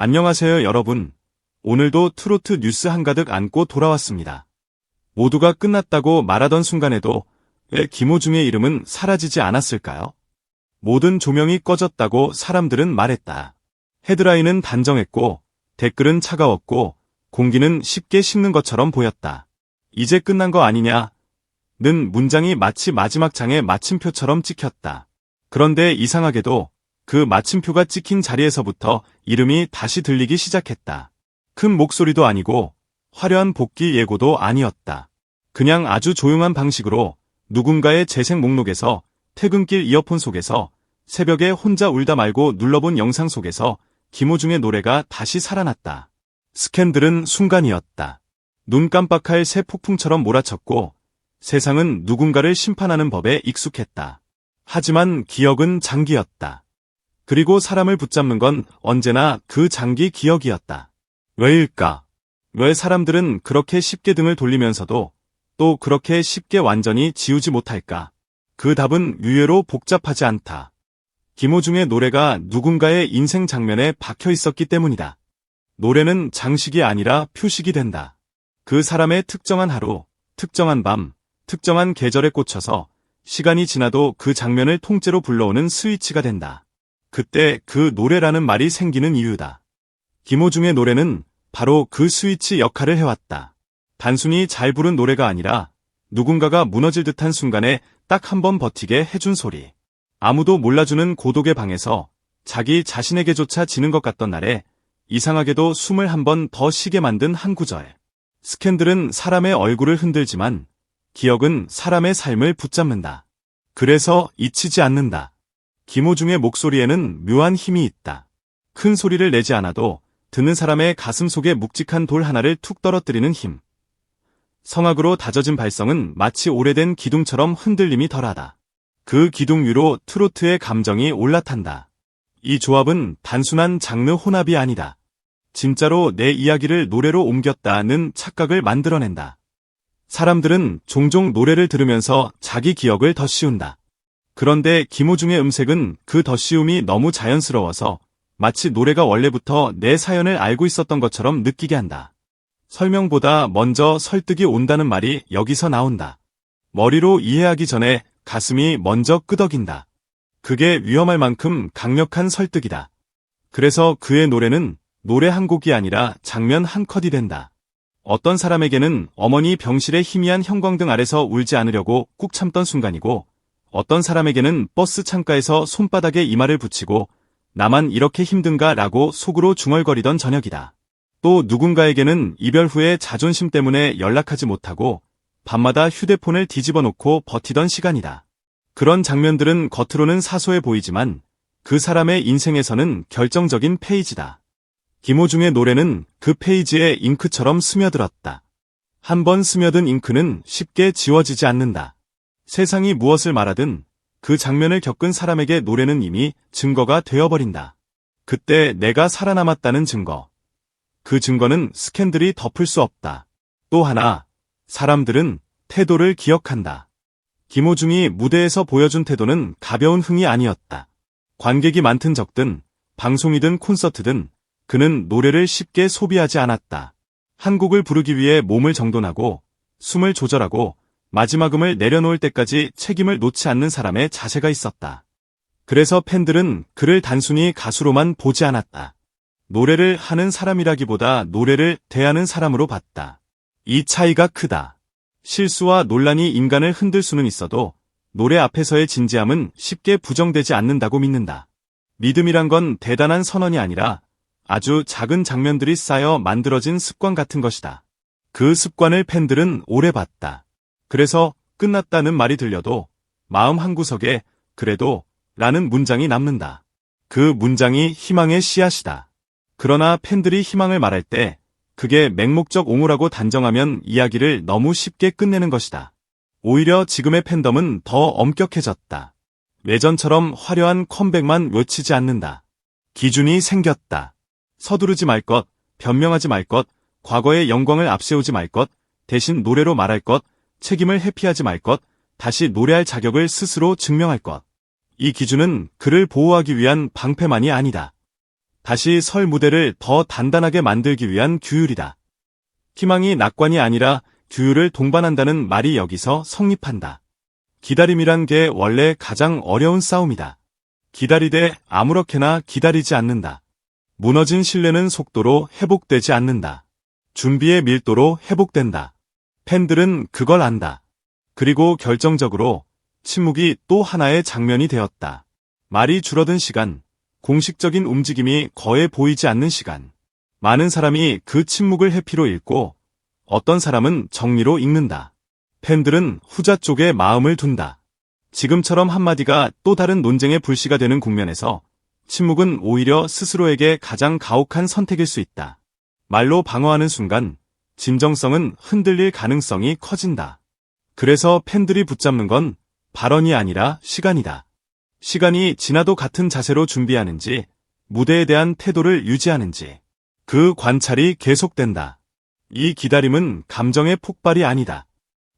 안녕하세요, 여러분. 오늘도 트로트 뉴스 한가득 안고 돌아왔습니다. 모두가 끝났다고 말하던 순간에도 왜 김호중의 이름은 사라지지 않았을까요? 모든 조명이 꺼졌다고 사람들은 말했다. 헤드라인은 단정했고 댓글은 차가웠고 공기는 쉽게 식는 것처럼 보였다. 이제 끝난 거 아니냐? 는 문장이 마치 마지막 장의 마침표처럼 찍혔다. 그런데 이상하게도 그 마침표가 찍힌 자리에서부터 이름이 다시 들리기 시작했다. 큰 목소리도 아니고 화려한 복귀 예고도 아니었다. 그냥 아주 조용한 방식으로 누군가의 재생 목록에서 퇴근길 이어폰 속에서 새벽에 혼자 울다 말고 눌러본 영상 속에서 김호중의 노래가 다시 살아났다. 스캔들은 순간이었다. 눈 깜빡할 새 폭풍처럼 몰아쳤고 세상은 누군가를 심판하는 법에 익숙했다. 하지만 기억은 장기였다. 그리고 사람을 붙잡는 건 언제나 그 장기 기억이었다. 왜일까? 왜 사람들은 그렇게 쉽게 등을 돌리면서도 또 그렇게 쉽게 완전히 지우지 못할까? 그 답은 의외로 복잡하지 않다. 김호중의 노래가 누군가의 인생 장면에 박혀 있었기 때문이다. 노래는 장식이 아니라 표식이 된다. 그 사람의 특정한 하루, 특정한 밤, 특정한 계절에 꽂혀서 시간이 지나도 그 장면을 통째로 불러오는 스위치가 된다. 그때 그 노래라는 말이 생기는 이유다. 김호중의 노래는 바로 그 스위치 역할을 해왔다. 단순히 잘 부른 노래가 아니라 누군가가 무너질 듯한 순간에 딱 한 번 버티게 해준 소리. 아무도 몰라주는 고독의 방에서 자기 자신에게조차 지는 것 같던 날에 이상하게도 숨을 한 번 더 쉬게 만든 한 구절. 스캔들은 사람의 얼굴을 흔들지만 기억은 사람의 삶을 붙잡는다. 그래서 잊히지 않는다. 김호중의 목소리에는 묘한 힘이 있다. 큰 소리를 내지 않아도 듣는 사람의 가슴 속에 묵직한 돌 하나를 툭 떨어뜨리는 힘. 성악으로 다져진 발성은 마치 오래된 기둥처럼 흔들림이 덜하다. 그 기둥 위로 트로트의 감정이 올라탄다. 이 조합은 단순한 장르 혼합이 아니다. 진짜로 내 이야기를 노래로 옮겼다는 착각을 만들어낸다. 사람들은 종종 노래를 들으면서 자기 기억을 덧씌운다. 그런데 김호중의 음색은 그 덧씌움이 너무 자연스러워서 마치 노래가 원래부터 내 사연을 알고 있었던 것처럼 느끼게 한다. 설명보다 먼저 설득이 온다는 말이 여기서 나온다. 머리로 이해하기 전에 가슴이 먼저 끄덕인다. 그게 위험할 만큼 강력한 설득이다. 그래서 그의 노래는 노래 한 곡이 아니라 장면 한 컷이 된다. 어떤 사람에게는 어머니 병실의 희미한 형광등 아래서 울지 않으려고 꾹 참던 순간이고 어떤 사람에게는 버스 창가에서 손바닥에 이마를 붙이고 나만 이렇게 힘든가 라고 속으로 중얼거리던 저녁이다. 또 누군가에게는 이별 후에 자존심 때문에 연락하지 못하고 밤마다 휴대폰을 뒤집어 놓고 버티던 시간이다. 그런 장면들은 겉으로는 사소해 보이지만 그 사람의 인생에서는 결정적인 페이지다. 김호중의 노래는 그 페이지에 잉크처럼 스며들었다. 한 번 스며든 잉크는 쉽게 지워지지 않는다. 세상이 무엇을 말하든 그 장면을 겪은 사람에게 노래는 이미 증거가 되어버린다. 그때 내가 살아남았다는 증거. 그 증거는 스캔들이 덮을 수 없다. 또 하나, 사람들은 태도를 기억한다. 김호중이 무대에서 보여준 태도는 가벼운 흥이 아니었다. 관객이 많든 적든, 방송이든 콘서트든 그는 노래를 쉽게 소비하지 않았다. 한 곡을 부르기 위해 몸을 정돈하고 숨을 조절하고 마지막 음을 내려놓을 때까지 책임을 놓지 않는 사람의 자세가 있었다. 그래서 팬들은 그를 단순히 가수로만 보지 않았다. 노래를 하는 사람이라기보다 노래를 대하는 사람으로 봤다. 이 차이가 크다. 실수와 논란이 인간을 흔들 수는 있어도 노래 앞에서의 진지함은 쉽게 부정되지 않는다고 믿는다. 믿음이란 건 대단한 선언이 아니라 아주 작은 장면들이 쌓여 만들어진 습관 같은 것이다. 그 습관을 팬들은 오래 봤다. 그래서 끝났다는 말이 들려도 마음 한구석에 그래도 라는 문장이 남는다. 그 문장이 희망의 씨앗이다. 그러나 팬들이 희망을 말할 때 그게 맹목적 옹호라고 단정하면 이야기를 너무 쉽게 끝내는 것이다. 오히려 지금의 팬덤은 더 엄격해졌다. 예전처럼 화려한 컴백만 외치지 않는다. 기준이 생겼다. 서두르지 말 것, 변명하지 말 것, 과거의 영광을 앞세우지 말 것, 대신 노래로 말할 것, 책임을 회피하지 말 것, 다시 노래할 자격을 스스로 증명할 것. 이 기준은 그를 보호하기 위한 방패만이 아니다. 다시 설 무대를 더 단단하게 만들기 위한 규율이다. 희망이 낙관이 아니라 규율을 동반한다는 말이 여기서 성립한다. 기다림이란 게 원래 가장 어려운 싸움이다. 기다리되 아무렇게나 기다리지 않는다. 무너진 신뢰는 속도로 회복되지 않는다. 준비의 밀도로 회복된다. 팬들은 그걸 안다. 그리고 결정적으로 침묵이 또 하나의 장면이 되었다. 말이 줄어든 시간, 공식적인 움직임이 거의 보이지 않는 시간. 많은 사람이 그 침묵을 회피로 읽고 어떤 사람은 정리로 읽는다. 팬들은 후자 쪽에 마음을 둔다. 지금처럼 한마디가 또 다른 논쟁의 불씨가 되는 국면에서 침묵은 오히려 스스로에게 가장 가혹한 선택일 수 있다. 말로 방어하는 순간 진정성은 흔들릴 가능성이 커진다. 그래서 팬들이 붙잡는 건 발언이 아니라 시간이다. 시간이 지나도 같은 자세로 준비하는지, 무대에 대한 태도를 유지하는지, 그 관찰이 계속된다. 이 기다림은 감정의 폭발이 아니다.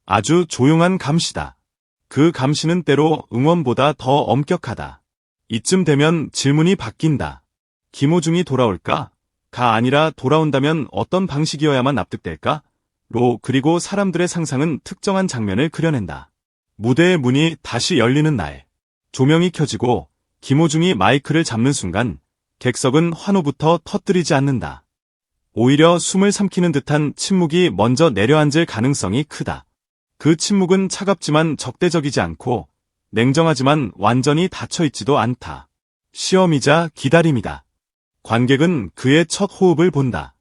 아주 조용한 감시다. 그 감시는 때로 응원보다 더 엄격하다. 이쯤 되면 질문이 바뀐다. 김호중이 돌아올까? 가 아니라 돌아온다면 어떤 방식이어야만 납득될까? 로 그리고 사람들의 상상은 특정한 장면을 그려낸다. 무대의 문이 다시 열리는 날. 조명이 켜지고 김호중이 마이크를 잡는 순간 객석은 환호부터 터뜨리지 않는다. 오히려 숨을 삼키는 듯한 침묵이 먼저 내려앉을 가능성이 크다. 그 침묵은 차갑지만 적대적이지 않고 냉정하지만 완전히 닫혀있지도 않다. 시험이자 기다림이다. 관객은 그의 첫 호흡을 본다.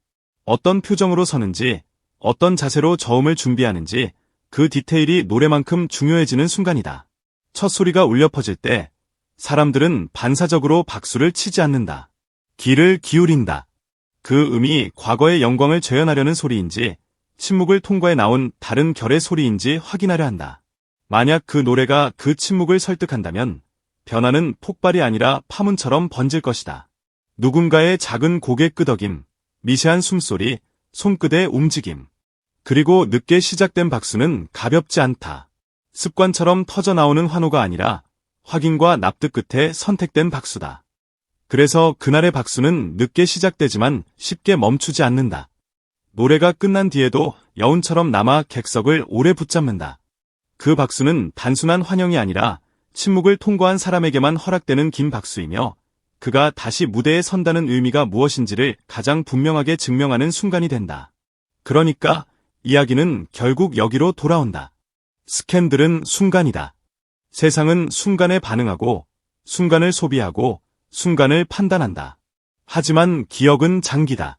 어떤 표정으로 서는지, 어떤 자세로 저음을 준비하는지 그 디테일이 노래만큼 중요해지는 순간이다. 첫 소리가 울려 퍼질 때 사람들은 반사적으로 박수를 치지 않는다. 귀를 기울인다. 그 음이 과거의 영광을 재현하려는 소리인지 침묵을 통과해 나온 다른 결의 소리인지 확인하려 한다. 만약 그 노래가 그 침묵을 설득한다면 변화는 폭발이 아니라 파문처럼 번질 것이다. 누군가의 작은 고개 끄덕임, 미세한 숨소리, 손끝의 움직임. 그리고 늦게 시작된 박수는 가볍지 않다. 습관처럼 터져나오는 환호가 아니라 확인과 납득 끝에 선택된 박수다. 그래서 그날의 박수는 늦게 시작되지만 쉽게 멈추지 않는다. 노래가 끝난 뒤에도 여운처럼 남아 객석을 오래 붙잡는다. 그 박수는 단순한 환영이 아니라 침묵을 통과한 사람에게만 허락되는 긴 박수이며 그가 다시 무대에 선다는 의미가 무엇인지를 가장 분명하게 증명하는 순간이 된다. 그러니까 이야기는 결국 여기로 돌아온다. 스캔들은 순간이다. 세상은 순간에 반응하고 순간을 소비하고 순간을 판단한다. 하지만 기억은 장기다.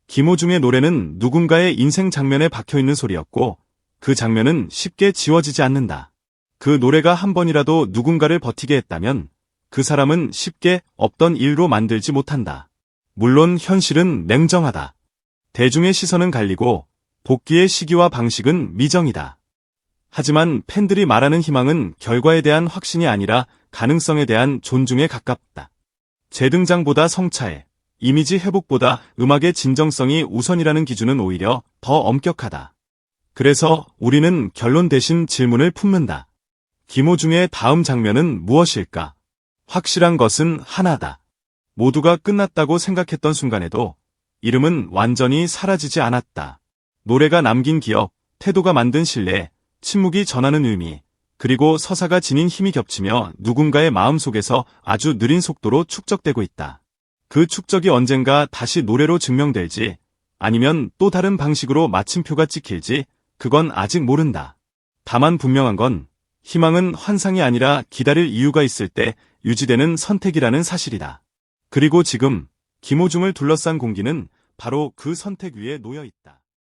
김호중의 노래는 누군가의 인생 장면에 박혀있는 소리였고 그 장면은 쉽게 지워지지 않는다. 그 노래가 한 번이라도 누군가를 버티게 했다면 그 사람은 쉽게 없던 일로 만들지 못한다. 물론 현실은 냉정하다. 대중의 시선은 갈리고 복귀의 시기와 방식은 미정이다. 하지만 팬들이 말하는 희망은 결과에 대한 확신이 아니라 가능성에 대한 존중에 가깝다. 재등장보다 성차에, 이미지 회복보다 음악의 진정성이 우선이라는 기준은 오히려 더 엄격하다. 그래서 우리는 결론 대신 질문을 품는다. 김호중의 다음 장면은 무엇일까? 확실한 것은 하나다. 모두가 끝났다고 생각했던 순간에도 이름은 완전히 사라지지 않았다. 노래가 남긴 기억, 태도가 만든 신뢰, 침묵이 전하는 의미, 그리고 서사가 지닌 힘이 겹치며 누군가의 마음속에서 아주 느린 속도로 축적되고 있다. 그 축적이 언젠가 다시 노래로 증명될지 아니면 또 다른 방식으로 마침표가 찍힐지 그건 아직 모른다. 다만 분명한 건 희망은 환상이 아니라 기다릴 이유가 있을 때 유지되는 선택이라는 사실이다. 그리고 지금 김호중을 둘러싼 공기는 바로 그 선택 위에 놓여 있다.